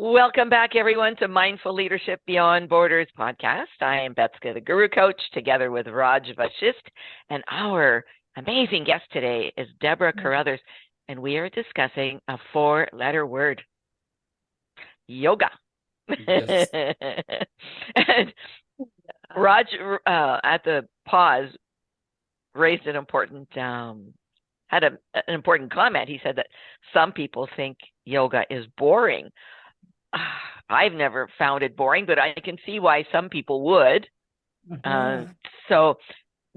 Welcome back, everyone, to Mindful Leadership Beyond Borders podcast. I am Betska, the Guru Coach, together with Raj Vashisht, and our amazing guest today is Deborah Carruthers, and we are discussing a 4-letter word, yoga. Yes. And Raj, at the pause, raised an important, had an important comment. He said that some people think yoga is boring. I've never found it boring, but I can see why some people would. So,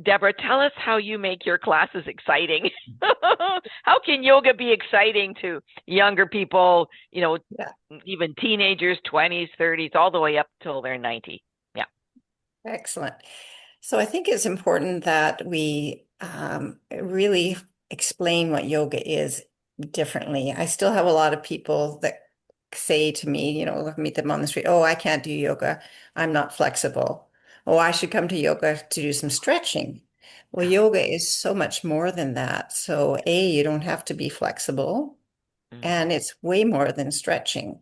Deborah, tell us how you make your classes exciting. How can yoga be exciting to younger people, even teenagers, 20s, 30s, all the way up till they're 90? Yeah. Excellent. So I think it's important that we really explain what yoga is differently. I still have a lot of people that say to me, meet them on the street, oh, I can't do yoga. I'm not flexible. Oh, I should come to yoga to do some stretching. Well, yoga is so much more than that. So you don't have to be flexible, and it's way more than stretching.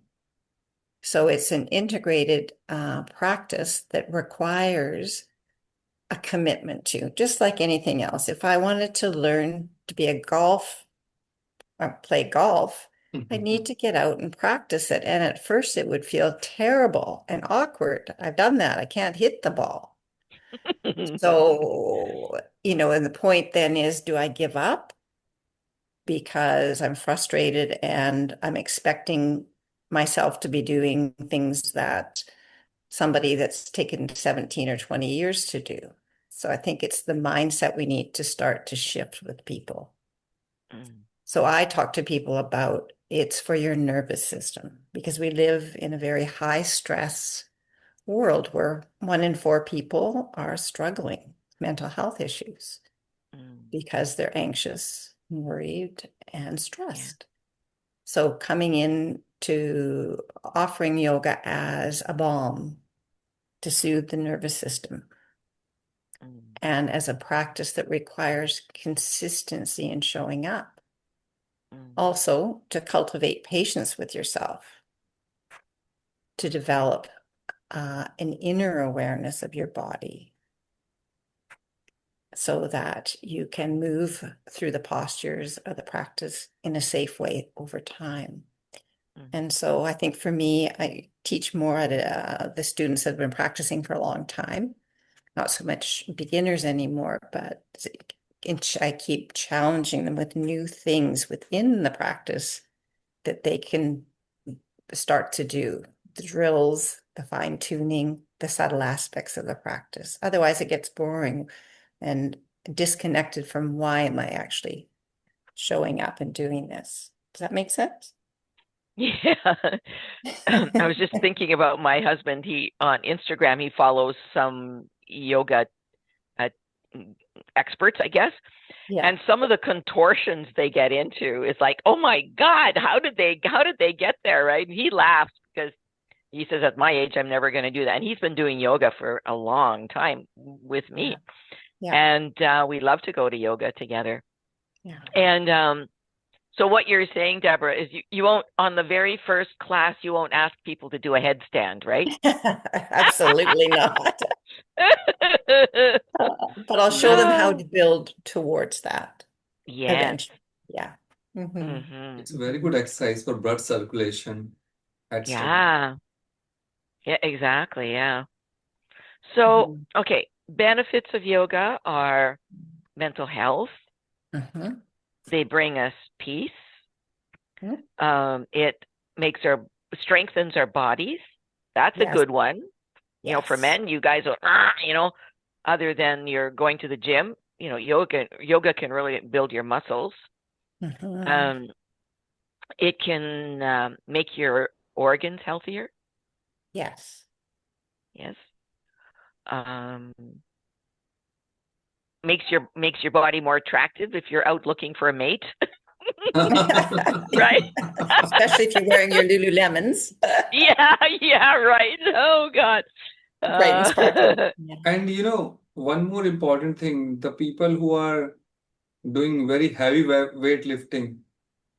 So it's an integrated practice that requires a commitment to, just like anything else. If I wanted to learn to be play golf, I need to get out and practice it. And at first it would feel terrible and awkward. I've done that. I can't hit the ball. So, and the point then is, do I give up because I'm frustrated and I'm expecting myself to be doing things that somebody that's taken 17 or 20 years to do? So I think it's the mindset we need to start to shift with people. So I talk to people about it's for your nervous system, because we live in a very high stress world where 1 in 4 people are struggling with mental health issues because they're anxious, worried, and stressed. So coming in to offering yoga as a balm to soothe the nervous system, and as a practice that requires consistency in showing up. Also, to cultivate patience with yourself, to develop an inner awareness of your body so that you can move through the postures of the practice in a safe way over time. And so I think for me, I teach more at the students that have been practicing for a long time, not so much beginners anymore, but I keep challenging them with new things within the practice that they can start to do, the drills, the fine tuning, the subtle aspects of the practice. Otherwise it gets boring and disconnected from why am I actually showing up and doing this. Does that make sense? Yeah. I was just thinking about my husband. On Instagram, he follows some yoga experts, I guess. Yeah. And some of the contortions they get into is like, oh my God, how did they get there, right? And he laughs because he says, at my age, I'm never going to do that. And he's been doing yoga for a long time with me. Yeah. And we love to go to yoga together. Yeah. And so what you're saying, Deborah, is you won't, on the very first class, you won't ask people to do a headstand, right? Absolutely not. But I'll show them how to build towards that. Yeah. Eventually. Yeah. It's a very good exercise for blood circulation. Yeah. Yeah, exactly. Yeah. So, okay, benefits of yoga are mental health. They bring us peace. It strengthens our bodies. That's a good one. Yes. For men, you guys are, other than you're going to the gym, yoga can really build your muscles. It can make your organs healthier. Yes. Yes. Makes your body more attractive if you're out looking for a mate. Right? Especially if you're wearing your Lululemons. Yeah, right. Oh God. Bright and sparkly. And one more important thing, the people who are doing very heavy weightlifting.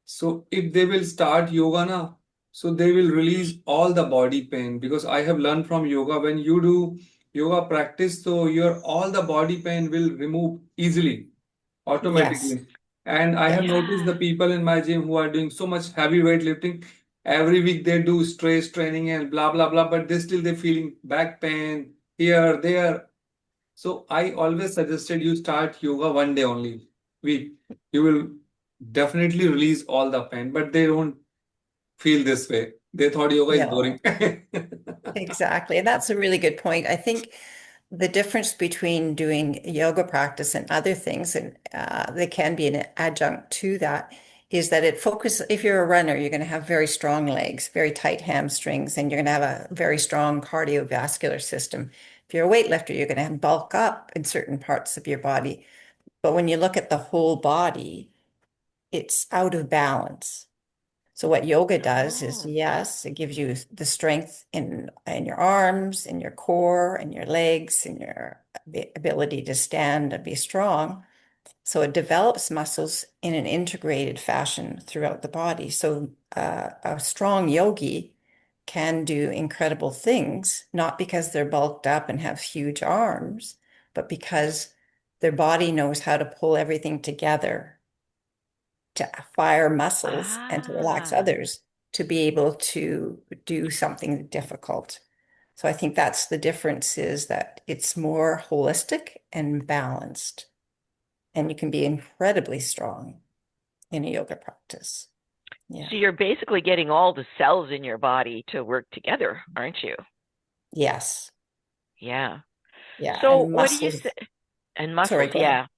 So if they will start yoga now, So they will release all the body pain, because I have learned from yoga, when you do yoga practice, so your all the body pain will remove easily, Yes. automatically. And I have Yes. noticed the Yeah. people in my gym who are doing so much heavy weightlifting, every week they do strength training and blah blah blah, but they feeling back pain here, there. So I always suggested you start yoga one day only week. You will definitely release all the pain, but they don't feel this way. They thought yoga is No, boring. exactly. And that's a really good point. I think the difference between doing yoga practice and other things, and they can be an adjunct to that, is that it focuses, if you're a runner, you're going to have very strong legs, very tight hamstrings, and you're going to have a very strong cardiovascular system. If you're a weightlifter, you're going to bulk up in certain parts of your body. But when you look at the whole body, it's out of balance. So what yoga does is, Oh. yes, it gives you the strength in your arms, in your core, in your legs, in your ability to stand and be strong. So it develops muscles in an integrated fashion throughout the body. So a strong yogi can do incredible things, not because they're bulked up and have huge arms, but because their body knows how to pull everything together to fire muscles and to relax Ah. others to be able to do something difficult. So I think that's the difference, is that it's more holistic and balanced, and you can be incredibly strong in a yoga practice. Yeah. So you're basically getting all the cells in your body to work together, aren't you? Yes. Yeah. Yeah. So And what do you muscles. say? And Sorry, muscles, go ahead.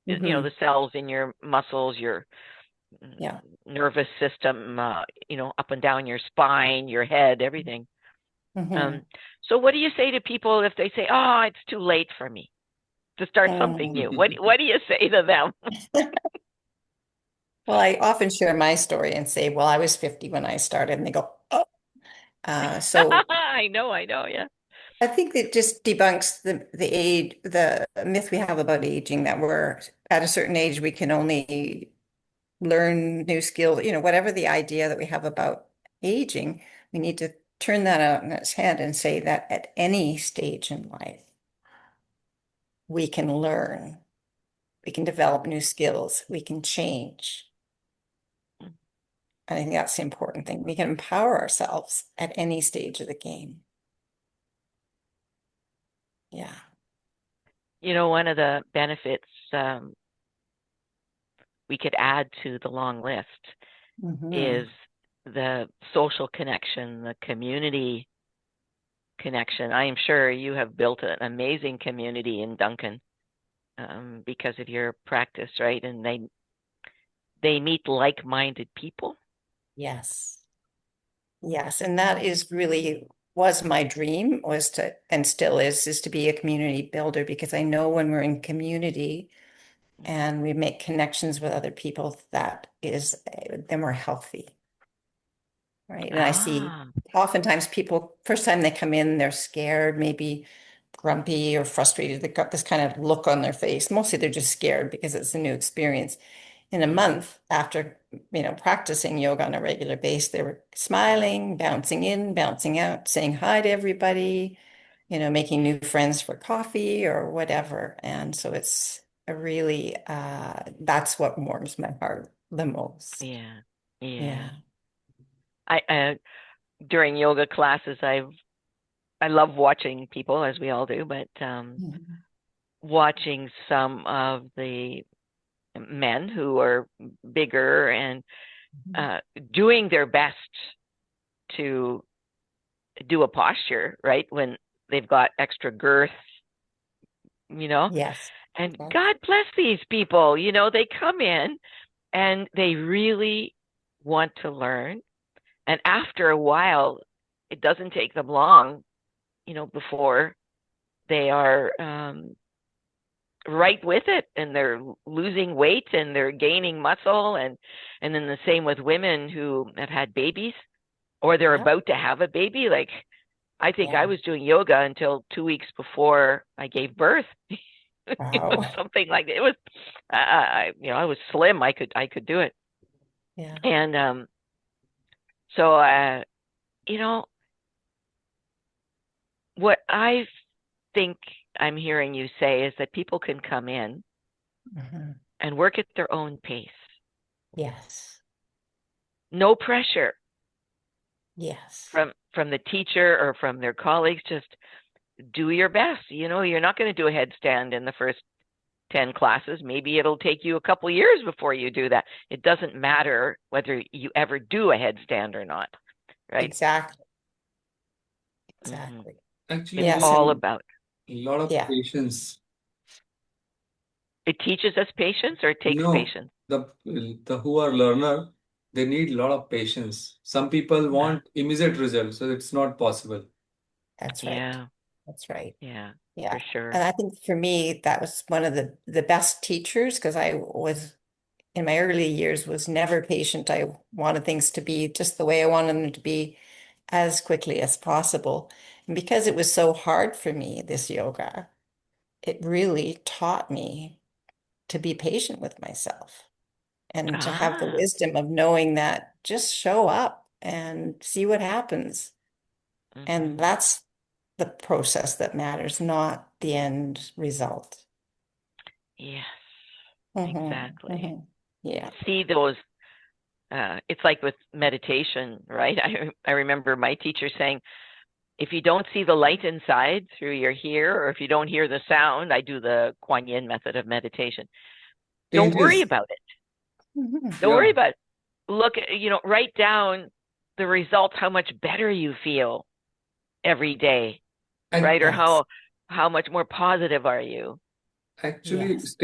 yeah. Hmm. The cells in your muscles, your Yeah. nervous system, up and down your spine, your head, everything. Hmm. Um, so what do you say to people if they say, "Oh, it's too late for me to start something new"? What do you say to them? Well, I often share my story and say, well, I was 50 when I started, and they go, oh. So I know, yeah. I think it just debunks the myth we have about aging, that we're at a certain age we can only learn new skills, whatever the idea that we have about aging, we need to turn that out in its head and say that at any stage in life we can learn, we can develop new skills, we can change. And I think that's the important thing. We can empower ourselves at any stage of the game. Yeah. One of the benefits we could add to the long list Hmm. is the social connection, the community connection. I am sure you have built an amazing community in Duncan because of your practice, right? And they meet like-minded people. Yes. Yes, and that is really was my dream, was to, and still is to be a community builder, because I know when we're in community and we make connections with other people, that is, then we're healthy, right? And I see Ah, oftentimes people, first time they come in, they're scared, maybe grumpy or frustrated. They've got this kind of look on their face. Mostly they're just scared because it's a new experience. In a yeah. month after, practicing yoga on a regular basis, they were smiling, bouncing in, bouncing out, saying hi to everybody, making new friends for coffee or whatever. And so it's a really, that's what warms my heart the most. Yeah. Yeah. Yeah. I during yoga classes, I love watching people, as we all do, but Mhm. watching some of the men who are bigger and uh, doing their best to do a posture, right? When they've got extra girth, you know. Yes. And Yes. God bless these people, they come in and they really want to learn. And after a while, it doesn't take them long, before they are right with it, and they're losing weight and they're gaining muscle, and then the same with women who have had babies or they're Yep. about to have a baby. Like, I think I Yeah. was doing yoga until 2 weeks before I gave birth. Wow. Something like that. It was I was slim. I could do it. Yeah. And So, you know, what I think I'm hearing you say is that people can come in Mhm. and work at their own pace. Yes. No pressure Yes. from the teacher or from their colleagues. Just do your best. You're not going to do a headstand in the first 10 classes. Maybe it'll take you a couple years before you do that. It doesn't matter whether you ever do a headstand or not, right? Exactly. hmm Exactly. Actually, It's we Yes. all need about, a lot of Yeah. patience. it teaches us patience or it takes No, patience. the who are learner, they need a lot of patience. Some people Uh, want immediate results, so it's not possible. That's right. yeah, That's right. yeah, Yeah. for sure. And I think for me, that was one of the best teachers because I was in my early years was never patient. I wanted things to be just the way I wanted them to be as quickly as possible. And because it was so hard for me, this yoga, it really taught me to be patient with myself and to have the Ah, wisdom of knowing that just show up and see what happens. And hmm that's the process that matters, not the end result. yes, exactly. Hmm. Yeah. See those, it's like with meditation, right? I remember my teacher saying, if you don't see the light inside through your ear, or if you don't hear the sound, I do the Kuan Yin method of meditation. Don't worry Changes. about it. Mhm. Don't worry Yeah, about it. Look, write down the results, how much better you feel every day, and right? Or Yes. how much more positive are you? actually, Yes.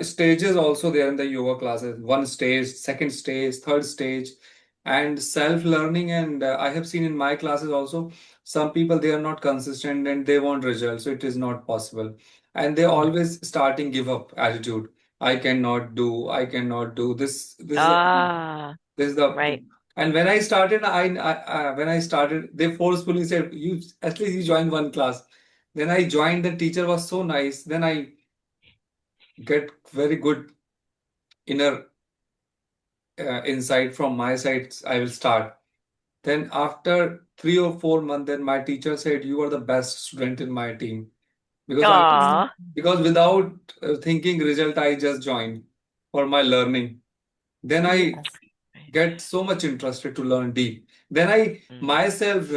stages also there in the yoga classes. One stage, second stage, third stage, and self-learning. And I have seen in my classes also, some people they are not consistent and they want results, so it is not possible. And they Yeah. always starting give up attitude. I cannot do. I cannot do this. Ah, This is the right. thing. And when I started, when I started, they forcefully said, "You at least you join one class." Then I joined. The teacher was so nice. Then I get very good inner insight from my side. I will start. Then after 3 or 4 months, then my teacher said, "You are the best student in my team," because I was Ah, because without thinking result, I just joined for my learning. Then I Yes. get so much interested to learn deep. Then I mm, myself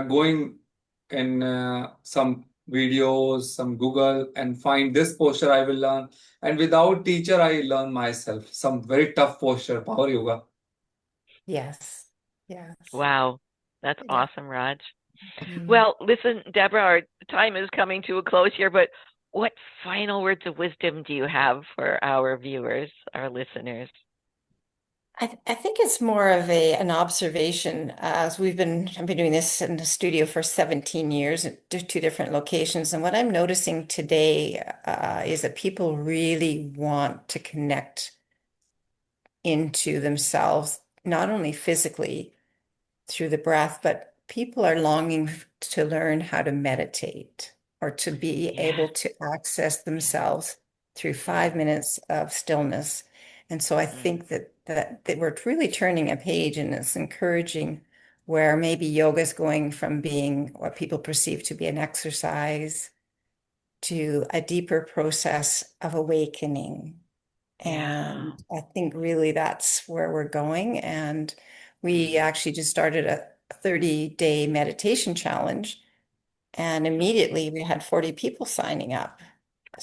going in some videos, some Google, and find this posture I will learn. And without teacher, I learn myself some very tough posture, power yoga. Yes. Yes. wow. That's Yeah. awesome, Raj. Mm. Well, listen, Deborah, our time is coming to a close here, but what final words of wisdom do you have for our viewers, our listeners? I think it's more of an observation as I've been doing this in the studio for 17 years at two different locations. And what I'm noticing today is that people really want to connect into themselves, not only physically through the breath, but people are longing to learn how to meditate or to be Yeah, able to access yeah. themselves through 5 minutes of stillness. And so I Mm, think that we're really turning a page and it's encouraging where maybe yoga is going from being what people perceive to be an exercise to a deeper process of awakening. yeah. And I think really that's where we're going. And we Mm, actually just started a 30-day meditation challenge, and mhm. immediately we had 40 people signing up.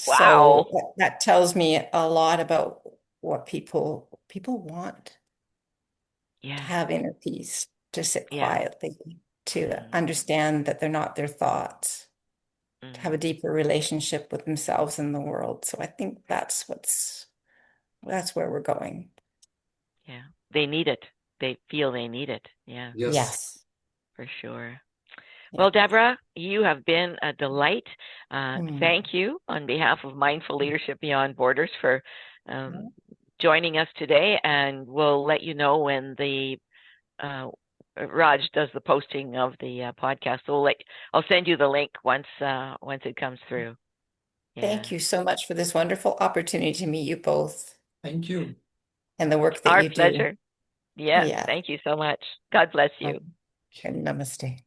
Wow. So that tells me a lot about what people want to Yeah, have inner peace, to sit yeah. quietly, to Mm, understand that they're not their thoughts, to have a mm, deeper relationship with themselves and the world. So I think that's where we're going. yeah. They need it. They feel they need it. Yeah, Yes. Yes. for sure. Yeah. Well, Deborah, you have been a delight. Mm. Thank you on behalf of Mindful Leadership Beyond Borders for Yeah. um, joining us today. And we'll let you know when the Raj does the posting of the podcast. So I'll send you the link once it comes through. Yeah, Thank you so much for this wonderful opportunity to meet you both Thank you. and the work that our you do. pleasure. Yes, Yeah. thank you so much. God bless you. Okay, namaste.